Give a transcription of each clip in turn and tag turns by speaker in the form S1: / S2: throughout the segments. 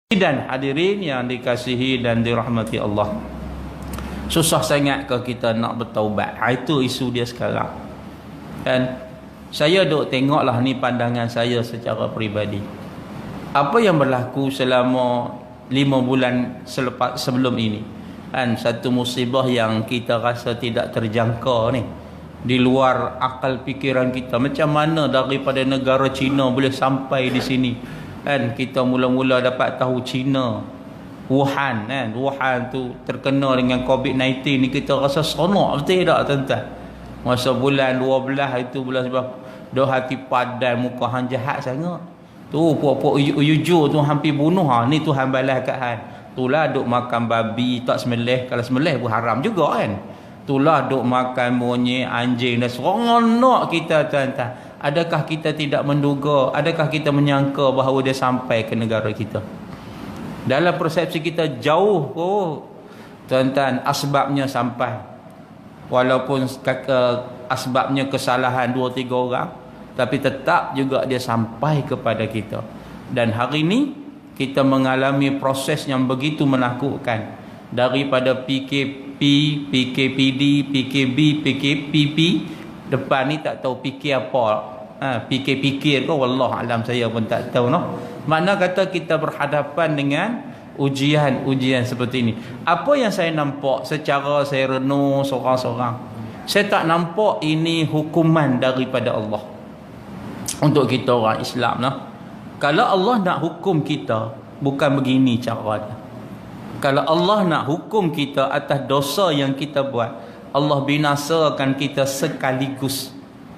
S1: Dan hadirin yang dikasihi dan dirahmati Allah, susah sangat kalau kita nak bertaubat. Itu isu dia sekarang. Dan saya duk tengoklah ni pandangan saya secara peribadi. Apa yang berlaku selama 5 bulan sebelum ini, kan satu musibah yang kita rasa tidak terjangka ni, di luar akal fikiran kita. Macam mana daripada negara China boleh sampai di sini? Kan kita mula-mula dapat tahu China, Wuhan, kan Wuhan tu terkena dengan COVID-19 ni, kita rasa seronok betul tak tuan-tuan? Masa bulan 12 itu, bulan sebab dah hati padan, muka hang jahat sangat tu, puak-puak uju tu hampir bunuh. Ni Tuhan balas kat hang. Itulah duk makan babi tak sembelih, kalau sembelih pun haram juga kan. Itulah duk makan monyet, anjing dan seronok kita tuan-tuan. Adakah kita tidak menduga, adakah kita menyangka bahawa dia sampai ke negara kita? Dalam persepsi kita jauh, tuan-tuan, asbabnya sampai. Walaupun asbabnya kesalahan 2-3 orang, tapi tetap juga dia sampai kepada kita. Dan hari ini kita mengalami proses yang begitu menakutkan. Daripada PKP, PKPD, PKB, PKPP, depan ni tak tahu fikir apa. Fikir-fikir ke, wallah alam, saya pun tak tahu noh. Makna kata kita berhadapan dengan ujian-ujian seperti ini. Apa yang saya nampak secara saya renung seorang-seorang, saya tak nampak ini hukuman daripada Allah untuk kita orang Islam noh. Kalau Allah nak hukum kita, bukan begini caranya. Kalau Allah nak hukum kita atas dosa yang kita buat, Allah binasakan kita sekaligus.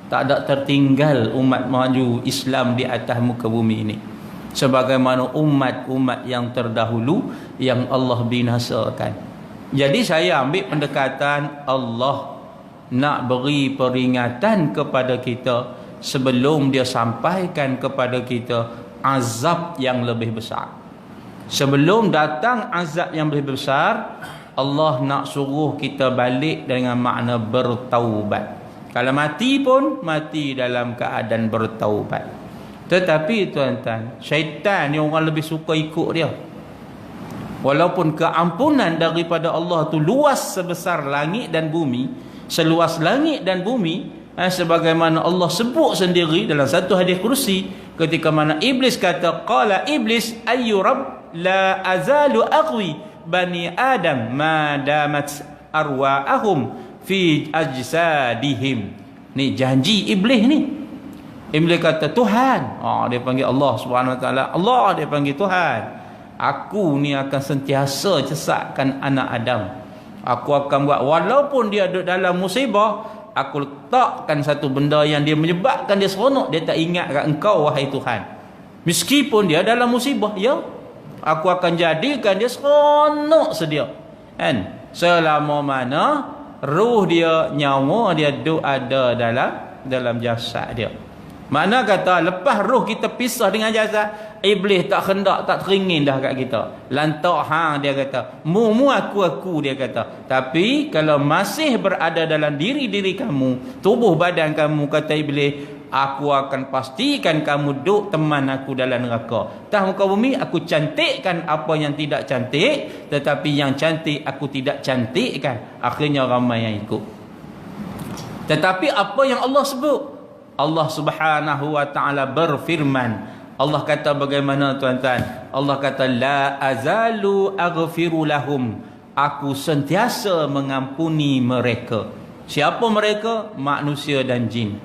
S1: Tak ada tertinggal umat maju Islam di atas muka bumi ini, sebagaimana umat-umat yang terdahulu yang Allah binasakan. Jadi saya ambil pendekatan Allah nak beri peringatan kepada kita sebelum dia sampaikan kepada kita azab yang lebih besar. Sebelum datang azab yang lebih besar, Allah nak suruh kita balik dengan makna bertaubat. Kalau mati pun mati dalam keadaan bertaubat. Tetapi tuan-tuan, syaitan yang orang lebih suka ikut dia. Walaupun keampunan daripada Allah tu luas sebesar langit dan bumi, seluas langit dan bumi, sebagaimana Allah sebut sendiri dalam satu hadis kursi, ketika mana iblis kata, qala iblis ayyu rabb la azalu aqwi bani Adam ma damat arwahum fi ajsadihim. Ni janji iblis ni. Iblis kata, Tuhan, dia panggil Allah Subhanahu Wa Taala, Allah dia panggil Tuhan, aku ni akan sentiasa cesakkan anak Adam. Aku akan buat, walaupun dia ada dalam musibah, aku letakkan satu benda yang dia menyebabkan dia seronok. Dia tak ingat kat engkau wahai Tuhan. Meskipun dia dalam musibah, ya, aku akan jadikan dia seronok sedia, kan? Selama mana ruh dia, nyawa dia ada dalam jasad dia. Makna kata lepas ruh kita pisah dengan jasad, iblis tak hendak, tak teringin dah kat kita. Lantak hang, dia kata, mu aku dia kata. Tapi kalau masih berada dalam diri kamu, tubuh badan kamu, kata iblis, aku akan pastikan kamu duk teman aku dalam neraka. Atas muka bumi aku cantikkan apa yang tidak cantik, tetapi yang cantik aku tidak cantikkan. Akhirnya ramai yang ikut. Tetapi apa yang Allah sebut? Allah Subhanahu Wa Taala berfirman. Allah kata bagaimana tuan-tuan? Allah kata, la azalu aghfiru lahum, aku sentiasa mengampuni mereka. Siapa mereka? Manusia dan jin.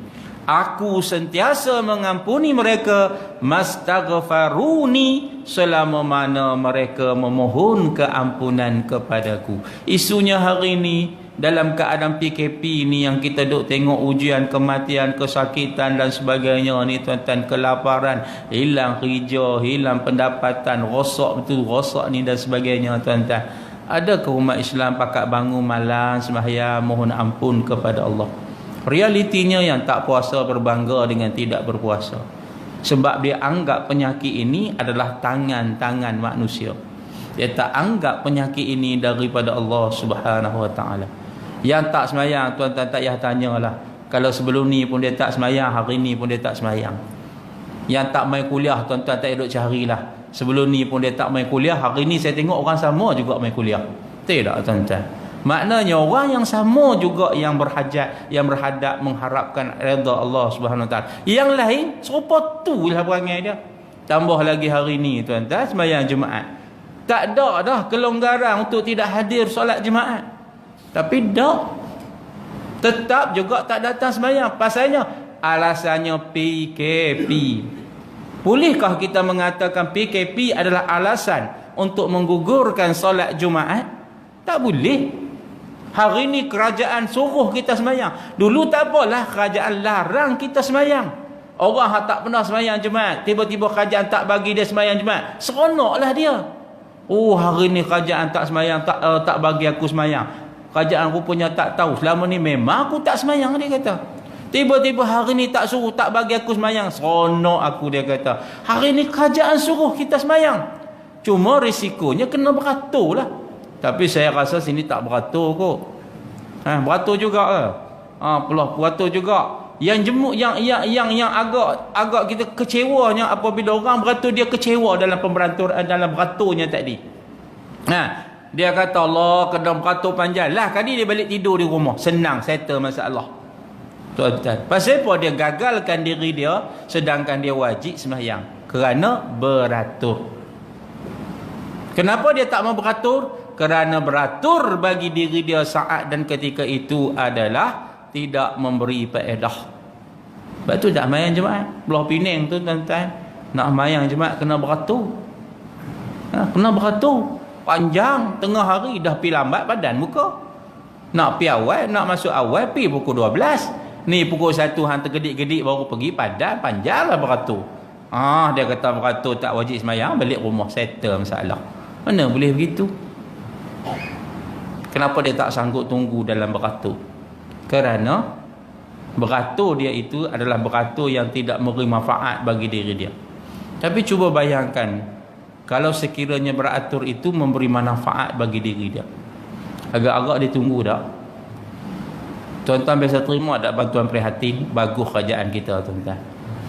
S1: Aku sentiasa mengampuni mereka mastaghfaruni, selama mana mereka memohon keampunan kepadaku. Isunya hari ini dalam keadaan PKP ni yang kita duk tengok ujian, kematian, kesakitan dan sebagainya ni tuan-tuan, kelaparan, hilang kerja, hilang pendapatan, rosak betul, rosak ni dan sebagainya tuan-tuan. Adakah umat Islam pakat bangun malam sembahyang mohon ampun kepada Allah? Realitinya yang tak puasa berbangga dengan tidak berpuasa, sebab dia anggap penyakit ini adalah tangan-tangan manusia. Dia tak anggap penyakit ini daripada Allah Subhanahu Wa Taala. Yang tak semayang, tuan-tuan tak payah tanyalah. Kalau sebelum ni pun dia tak semayang, hari ni pun dia tak semayang. Yang tak main kuliah, tuan-tuan tak duduk carilah. Sebelum ni pun dia tak main kuliah, hari ni saya tengok orang sama juga main kuliah. Betul tak tuan-tuan? Maknanya orang yang sama juga yang berhajat, yang berhadap mengharapkan redha Allah Subhanahu Wa Taala. Yang lain serupa tu lah perangai dia. Tambah lagi hari ni tuan-tuan sembahyang Jumaat. Tak ada dah kelonggaran untuk tidak hadir solat Jumaat. Tapi dah tetap juga tak datang sembahyang. Pasalnya alasannya PKP. Bolehkah kita mengatakan PKP adalah alasan untuk menggugurkan solat Jumaat? Tak boleh. Hari ni kerajaan suruh kita sembahyang. Dulu tak apalah, kerajaan larang kita sembahyang. Orang yang tak pernah sembahyang Jumaat, tiba-tiba kerajaan tak bagi dia sembahyang Jumaat, seronoklah dia. Oh, hari ni kerajaan tak sembahyang, tak bagi aku sembahyang. Kerajaan rupanya tak tahu, selama ni memang aku tak sembahyang, dia kata. Tiba-tiba hari ni tak suruh, tak bagi aku sembahyang, seronok aku, dia kata. Hari ni kerajaan suruh kita sembahyang. Cuma risikonya kena beratur lah. Tapi saya rasa sini tak beratur kot. Beratur juga lah. Beratur juga. Yang jemuk, yang agak kita kecewanya apabila orang beratur, dia kecewa dalam dalam beraturnya tadi. Dia kata Allah kena beratur panjang lah, kali dia balik tidur di rumah, senang settle masalah. Tuan-tuan, pasal apa dia gagalkan diri dia sedangkan dia wajib sembahyang? Kerana beratur. Kenapa dia tak mau beratur? Kerana beratur bagi diri dia saat dan ketika itu adalah tidak memberi faedah. Sebab tu tak mayang Jumaat. Belah Penang tu tuan-tuan, nak mayang Jumaat kena beratur. Kena beratur. Panjang, tengah hari dah pi lambat badan muka. Nak pi awal, nak masuk awal pi pukul 12. Ni pukul 1 hang tergedik-gedik baru pergi, padan panjanglah beratur. Dia kata beratur tak wajib semayang, balik rumah settle masalah. Mana boleh begitu? Kenapa dia tak sanggup tunggu dalam beratur? Kerana beratur dia itu adalah beratur yang tidak memberi manfaat bagi diri dia. Tapi cuba bayangkan, kalau sekiranya beratur itu memberi manfaat bagi diri dia, agak-agak dia tunggu tak? Tuan-tuan biasa terima tak bantuan prihatin? Bagus kerajaan kita tuan-tuan.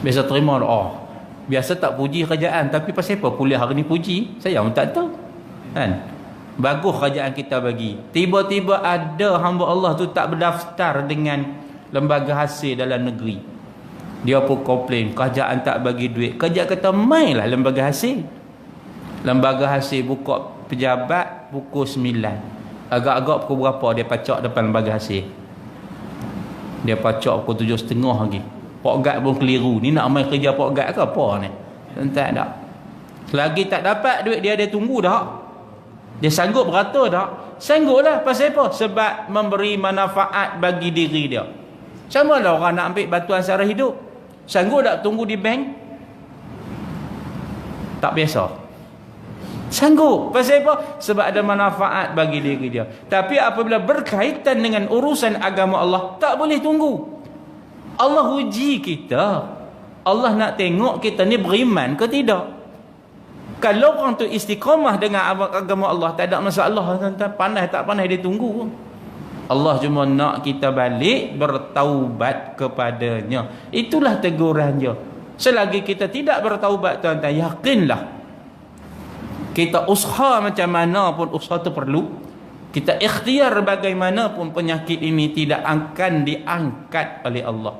S1: Biasa terima tak? Biasa tak puji kerajaan, tapi pasal apa kuliah hari ni puji? Saya pun tak tahu. Kan? Bagus kerajaan kita bagi. Tiba-tiba ada hamba Allah tu tak berdaftar dengan lembaga hasil dalam negeri. Dia pun komplain, kerajaan tak bagi duit. Kerajaan kata mainlah lembaga hasil. Lembaga hasil buka pejabat pukul 9. Agak-agak pukul berapa dia pacak depan lembaga hasil? Dia pacak pukul 7.30 lagi. Pok Gad pun keliru. Ni nak main kerja Pok Gad ke apa ni? Entah tak. Selagi tak dapat duit dia tunggu dah. Dia sanggup beratur tak? Sangguplah. Pasal apa? Sebab memberi manfaat bagi diri dia. Sama lah orang nak ambil bantuan sara hidup. Sanggup tak tunggu di bank? Tak biasa. Sanggup. Pasal apa? Sebab ada manfaat bagi diri dia. Tapi apabila berkaitan dengan urusan agama Allah, tak boleh tunggu. Allah uji kita. Allah nak tengok kita ni beriman ke tidak. Kalau orang tu istiqamah dengan agama Allah, tak ada masalah. Pandai tak pandai dia tunggu. Allah cuma nak kita balik bertaubat kepadanya. Itulah tegurannya. Selagi kita tidak bertaubat tuan-tuan, yakinlah kita usaha macam mana pun usaha tu perlu. Kita ikhtiar bagaimanapun penyakit ini tidak akan diangkat oleh Allah.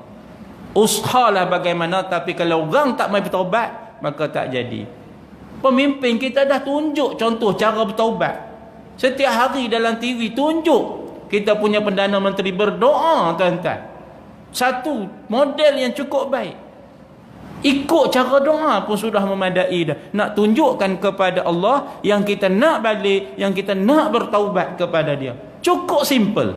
S1: Usahalah bagaimana, tapi kalau orang tak mau bertaubat, maka tak jadi. Pemimpin kita dah tunjuk contoh cara bertaubat. Setiap hari dalam TV tunjuk kita punya Perdana Menteri berdoa tuan-tuan. Satu model yang cukup baik. Ikut cara doa pun sudah memadai dah. Nak tunjukkan kepada Allah yang kita nak balik, yang kita nak bertaubat kepada dia. Cukup simple.